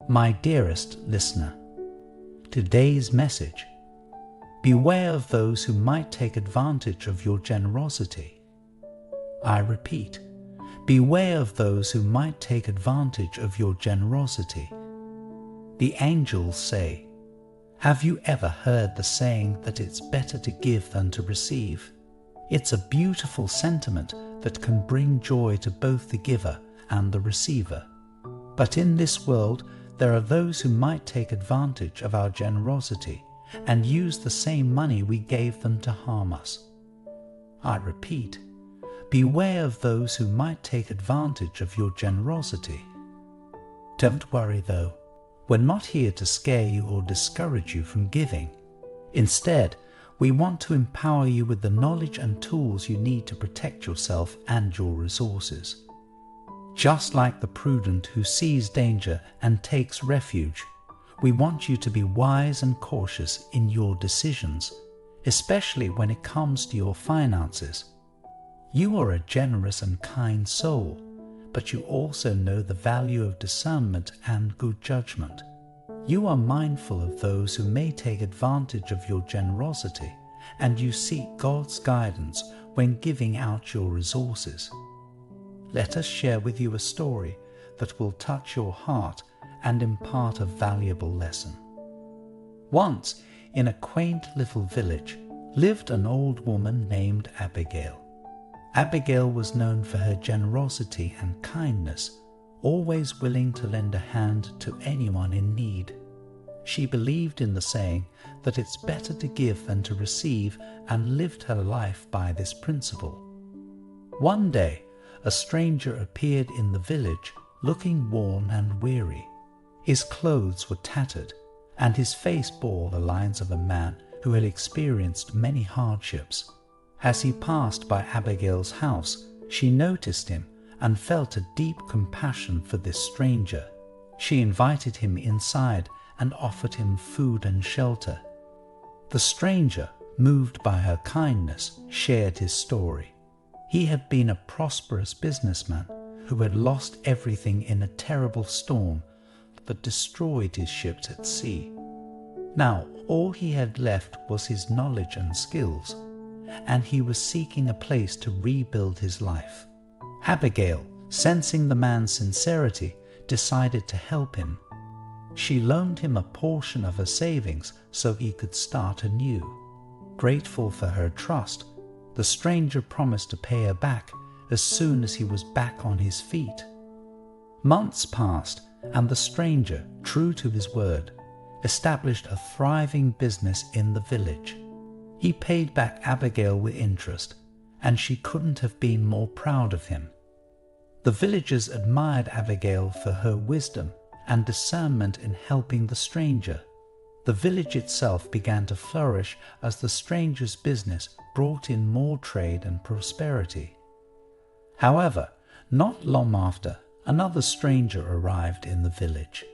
My dearest listener, today's message: beware of those who might take advantage of your generosity. I repeat, beware of those who might take advantage of your generosity. The angels say, have you ever heard the saying that it's better to give than to receive? It's a beautiful sentiment that can bring joy to both the giver and the receiver. But in this world, there are those who might take advantage of our generosity and use the same money we gave them to harm us. I repeat, beware of those who might take advantage of your generosity. Don't worry though, we're not here to scare you or discourage you from giving. Instead, we want to empower you with the knowledge and tools you need to protect yourself and your resources. Just like the prudent who sees danger and takes refuge, we want you to be wise and cautious in your decisions, especially when it comes to your finances. You are a generous and kind soul, but you also know the value of discernment and good judgment. You are mindful of those who may take advantage of your generosity, and you seek God's guidance when giving out your resources. Let us share with you a story that will touch your heart and impart a valuable lesson. Once, in a quaint little village, lived an old woman named Abigail. Abigail was known for her generosity and kindness, always willing to lend a hand to anyone in need. She believed in the saying that it's better to give than to receive, and lived her life by this principle. One day, a stranger appeared in the village, looking worn and weary. His clothes were tattered, and his face bore the lines of a man who had experienced many hardships. As he passed by Abigail's house, she noticed him and felt a deep compassion for this stranger. She invited him inside and offered him food and shelter. The stranger, moved by her kindness, shared his story. He had been a prosperous businessman who had lost everything in a terrible storm that destroyed his ships at sea. Now, all he had left was his knowledge and skills, and he was seeking a place to rebuild his life. Abigail, sensing the man's sincerity, decided to help him. She loaned him a portion of her savings so he could start anew. Grateful for her trust, the stranger promised to pay her back as soon as he was back on his feet. Months passed, and the stranger, true to his word, established a thriving business in the village. He paid back Abigail with interest, and she couldn't have been more proud of him. The villagers admired Abigail for her wisdom and discernment in helping the stranger. The village itself began to flourish as the stranger's business brought in more trade and prosperity. However, not long after, another stranger arrived in the village.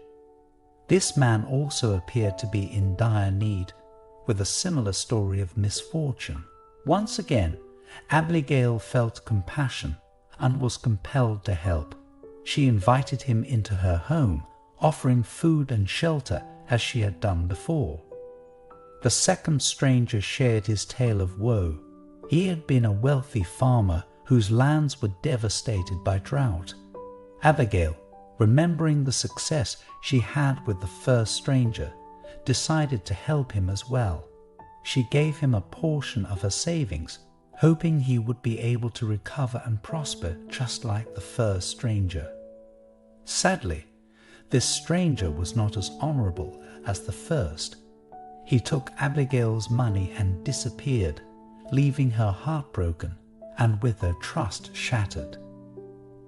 This man also appeared to be in dire need, with a similar story of misfortune. Once again, Abigail felt compassion and was compelled to help. She invited him into her home, offering food and shelter as she had done before. The second stranger shared his tale of woe. He had been a wealthy farmer whose lands were devastated by drought. Abigail, remembering the success she had with the first stranger, decided to help him as well. She gave him a portion of her savings, hoping he would be able to recover and prosper just like the first stranger. Sadly, this stranger was not as honorable as the first. He took Abigail's money and disappeared, leaving her heartbroken and with her trust shattered.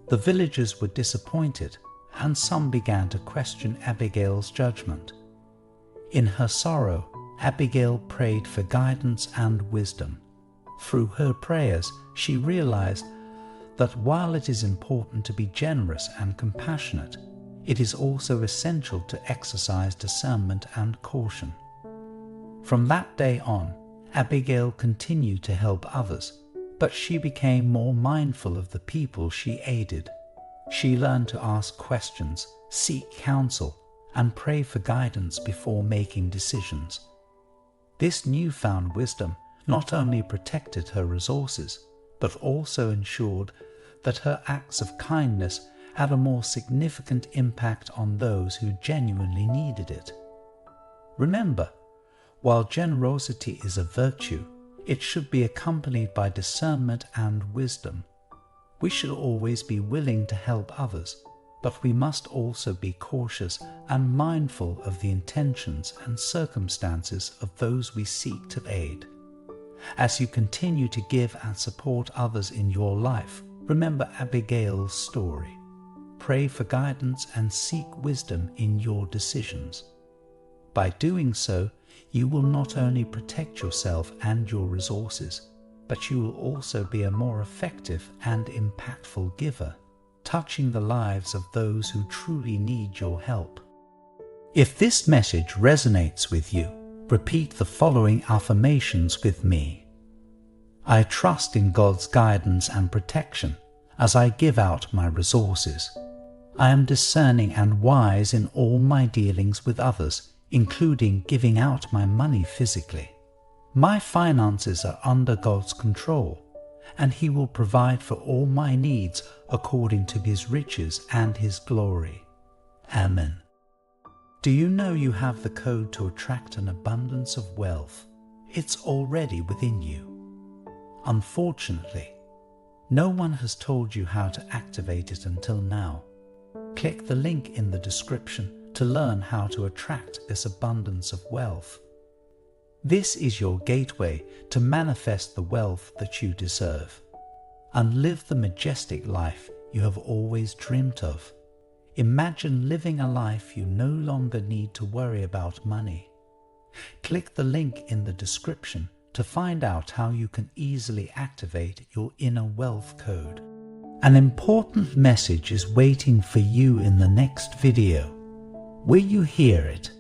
The villagers were disappointed, and some began to question Abigail's judgment. In her sorrow, Abigail prayed for guidance and wisdom. Through her prayers, she realized that while it is important to be generous and compassionate, it is also essential to exercise discernment and caution. From that day on, Abigail continued to help others, but she became more mindful of the people she aided. She learned to ask questions, seek counsel, and pray for guidance before making decisions. This newfound wisdom not only protected her resources, but also ensured that her acts of kindness had a more significant impact on those who genuinely needed it. Remember, while generosity is a virtue, it should be accompanied by discernment and wisdom. We should always be willing to help others, but we must also be cautious and mindful of the intentions and circumstances of those we seek to aid. As you continue to give and support others in your life, remember Abigail's story. Pray for guidance and seek wisdom in your decisions. By doing so, you will not only protect yourself and your resources, but you will also be a more effective and impactful giver, touching the lives of those who truly need your help. If this message resonates with you, repeat the following affirmations with me. I trust in God's guidance and protection as I give out my resources. I am discerning and wise in all my dealings with others, including giving out my money physically. My finances are under God's control, and He will provide for all my needs according to His riches and His glory. Amen. Do you know you have the code to attract an abundance of wealth? It's already within you. Unfortunately, no one has told you how to activate it until now. Click the link in the description to learn how to attract this abundance of wealth. This is your gateway to manifest the wealth that you deserve and live the majestic life you have always dreamt of. Imagine living a life you no longer need to worry about money. Click the link in the description to find out how you can easily activate your inner wealth code. An important message is waiting for you in the next video. Will you hear it?